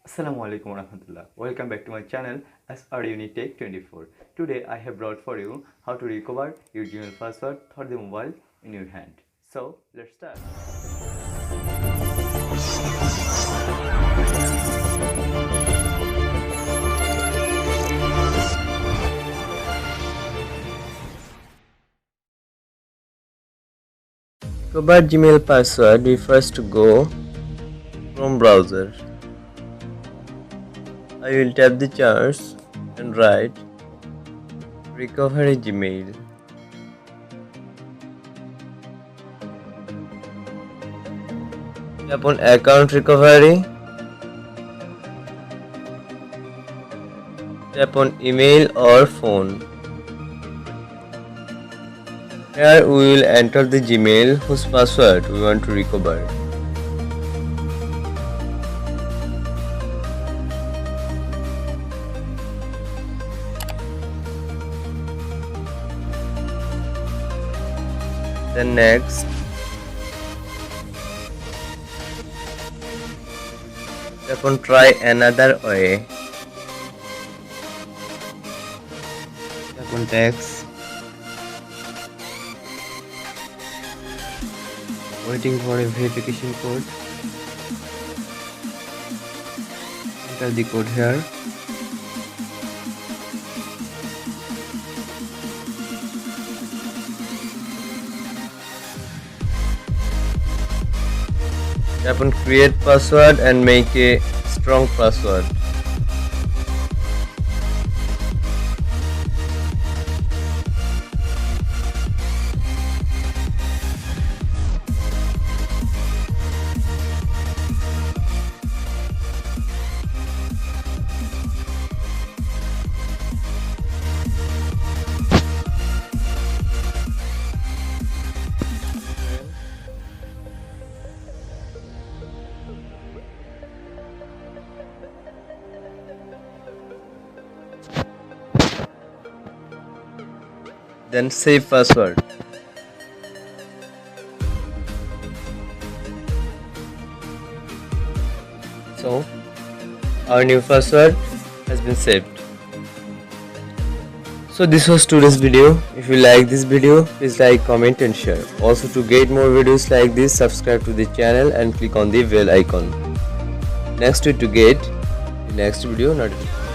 Assalamu alaikum warahmatullah. Welcome back to my channel Tech 24. Today I have brought for you how to recover your Gmail password for the mobile in your hand. So let's start. To recover Gmail password, we first go Chrome browser. I will tap the chart and write recover Gmail. Tap on account recovery. Tap on email or phone. Here we will enter the Gmail whose password we want to recover. Then next, tap on try another way. Tap on text. Waiting for a verification code. Enter the code here. Tap on create password and make a strong password. Then save password. So our new password has been saved. So this was today's video. If you like this video, please like, comment and share. Also, to get more videos like this, subscribe to the channel and click on the bell icon next to get the next video notification.